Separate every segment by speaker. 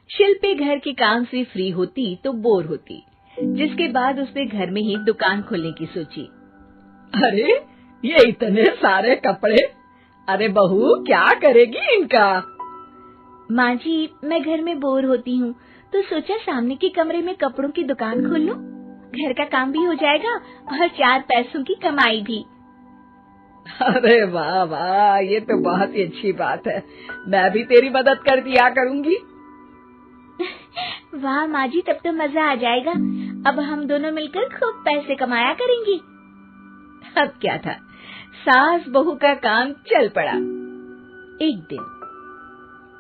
Speaker 1: शिल्पी घर के काम से फ्री होती तो बोर होती, जिसके बाद उसने घर में ही दुकान खोलने की सोची।
Speaker 2: अरे ये इतने सारे कपड़े, अरे बहू क्या करेगी इनका?
Speaker 1: माँ जी, मैं घर में बोर होती हूँ तो सोचा सामने के कमरे में कपड़ों की दुकान खोल लूं। घर का काम भी हो जाएगा और 4 पैसों की कमाई भी।
Speaker 2: अरे वाह वाह, ये तो बहुत ही अच्छी बात है। मैं भी तेरी मदद कर दिया करूंगी।
Speaker 1: वाह माँ जी, तब तो मजा आ जाएगा। अब हम दोनों मिलकर खूब पैसे कमाया करेंगे। अब क्या था, सास बहू का काम चल पड़ा। एक दिन,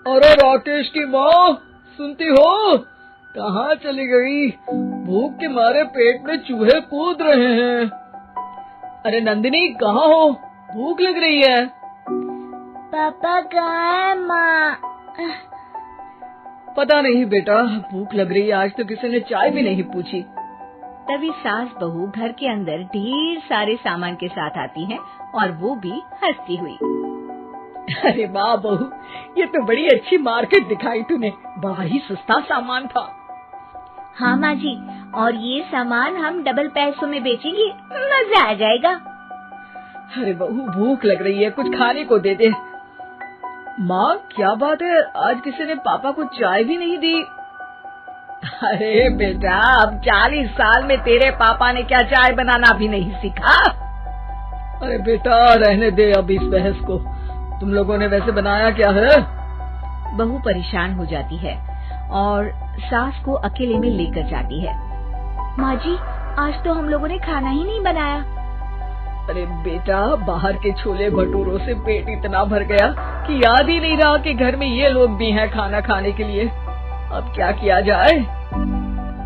Speaker 2: अरे राकेश की माँ, सुनती हो? कहाँ चली गई? भूख के मारे पेट में चूहे कूद रहे हैं। अरे नंदिनी, कहाँ हो? भूख लग रही है।
Speaker 1: पापा कहाँ है माँ?
Speaker 2: पता नहीं बेटा, भूख लग रही है। आज तो किसी ने चाय भी नहीं पूछी।
Speaker 1: तभी सास बहू घर के अंदर ढेर सारे सामान के साथ आती हैं और वो भी हंसती हुई।
Speaker 2: अरे वाह बहू, ये तो बड़ी अच्छी मार्केट दिखाई तूने। बड़ा ही सस्ता सामान था।
Speaker 1: हाँ माँ जी, और ये सामान हम डबल पैसों में बेचेंगे, मजा आ जाएगा।
Speaker 2: अरे बहू, भूख लग रही है, कुछ खाने को दे दे। माँ क्या बात है, आज किसी ने पापा को चाय भी नहीं दी? अरे बेटा, अब 40 साल में तेरे पापा ने क्या चाय बनाना भी नहीं सीखा? अरे बेटा रहने दे अब इस बहस को। तुम लोगों ने वैसे बनाया क्या है?
Speaker 1: बहू परेशान हो जाती है और सास को अकेले में लेकर जाती है। माँ जी, आज तो हम लोगों ने खाना ही नहीं बनाया।
Speaker 2: अरे बेटा, बाहर के छोले भटूरों से पेट इतना भर गया कि याद ही नहीं रहा कि घर में ये लोग भी हैं खाना खाने के लिए। अब क्या किया जाए?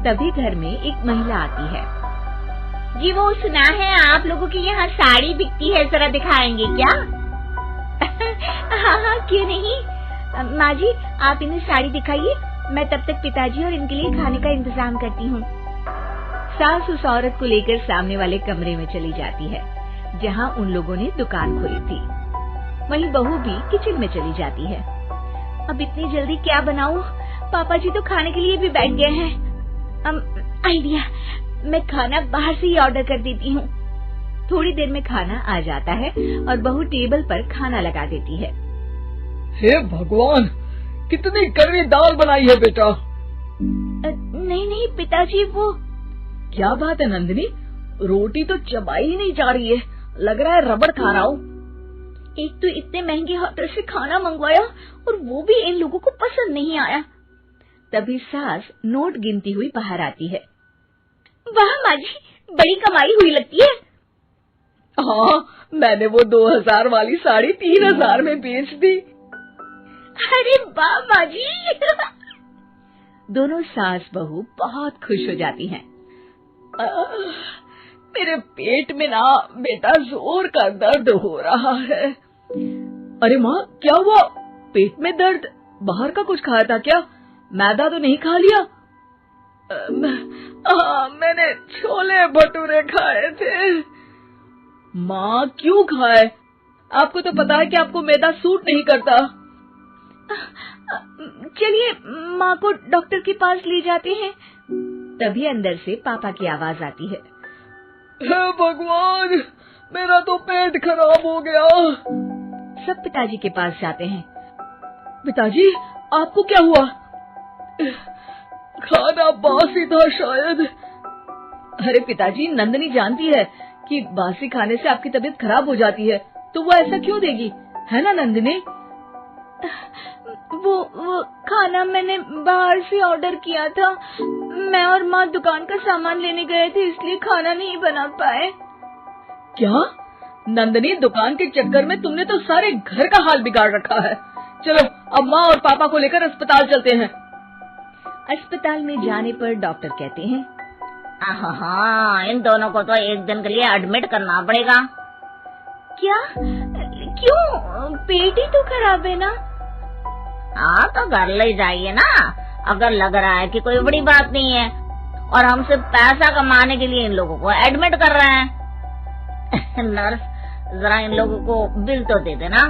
Speaker 1: तभी घर में एक महिला आती है। जी, वो सुना है आप लोगों के यहाँ साड़ी बिकती है, जरा दिखाएंगे क्या? हाँ, क्यों नहीं। माँ जी, आप इन्हें साड़ी दिखाइए, मैं तब तक पिताजी और इनके लिए खाने का इंतजाम करती हूँ। सास उस औरत को लेकर सामने वाले कमरे में चली जाती है, जहाँ उन लोगों ने दुकान खोली थी। वहीं बहू भी किचन में चली जाती है। अब इतनी जल्दी क्या बनाऊं? पापा जी तो खाने के लिए भी बैठ गए हैं। आइडिया, मैं खाना बाहर से ही ऑर्डर कर देती हूँ। थोड़ी देर में खाना आ जाता है और बहू टेबल पर खाना लगा देती है।
Speaker 2: हे भगवान, कितनी कड़वी दाल बनाई है बेटा।
Speaker 1: नहीं नहीं पिताजी, वो
Speaker 2: क्या बात है नंदिनी, रोटी तो चबाई ही नहीं जा रही है, लग रहा है रबड़ खा रहा हूँ।
Speaker 1: एक तो इतने महंगे होटल से खाना मंगवाया और वो भी इन लोगों को पसंद नहीं आया। तभी सास नोट गिनती हुई बाहर आती है। वाह माँ जी, बड़ी कमाई हुई लगती है।
Speaker 2: हाँ, मैंने वो 2000 वाली साड़ी 3000 में बेच दी।
Speaker 1: अरे वाह माँ जी। दोनों सास बहू बहुत खुश हो जाती हैं।
Speaker 2: मेरे पेट में ना बेटा जोर का दर्द हो रहा है। अरे माँ, क्या हुआ? पेट में दर्द? बाहर का कुछ खाया था क्या? मैदा तो नहीं खा लिया? मैंने छोले भटूरे खाए थे। माँ क्यों खाए? आपको तो पता है कि आपको मैदा सूट नहीं करता।
Speaker 1: चलिए माँ को डॉक्टर के पास ले जाते हैं। तभी अंदर से पापा की आवाज आती है।
Speaker 2: हे भगवान, मेरा तो पेट खराब हो गया।
Speaker 1: सब पिताजी के पास जाते हैं।
Speaker 2: पिताजी, आपको क्या हुआ? खाना बासी था शायद। अरे पिताजी, नंदिनी जानती है कि बासी खाने से आपकी तबीयत खराब हो जाती है, तो वो ऐसा क्यों देगी, है ना नंदिनी?
Speaker 1: वो खाना मैंने बाहर से ऑर्डर किया था। मैं और माँ दुकान का सामान लेने गए थे, इसलिए खाना नहीं बना पाए।
Speaker 2: क्या नंदिनी, दुकान के चक्कर में तुमने तो सारे घर का हाल बिगाड़ रखा है। चलो अब माँ और पापा को लेकर अस्पताल चलते हैं।
Speaker 1: अस्पताल में जाने पर डॉक्टर कहते हैं,
Speaker 3: हाँ, इन दोनों को तो एक दिन के लिए एडमिट करना पड़ेगा।
Speaker 1: क्या? क्यों? पेट ही तो खराब है ना।
Speaker 3: हाँ, तो घर ले जाइए ना, अगर लग रहा है कि कोई बड़ी बात नहीं है और हम सिर्फ पैसा कमाने के लिए इन लोगों को एडमिट कर रहे हैं। नर्स, जरा इन लोगों को बिल तो दे देना।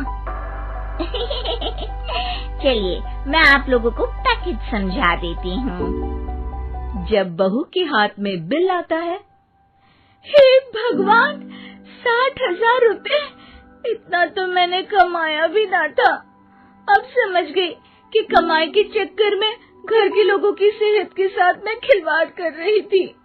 Speaker 3: चलिए मैं आप लोगों को पैकेज समझा देती हूँ।
Speaker 1: जब बहू के हाथ में बिल आता है, हे भगवान, 60,000 रुपए! इतना तो मैंने कमाया भी ना था। अब समझ गई कि कमाई के चक्कर में घर के लोगों की सेहत के साथ मैं खिलवाड़ कर रही थी।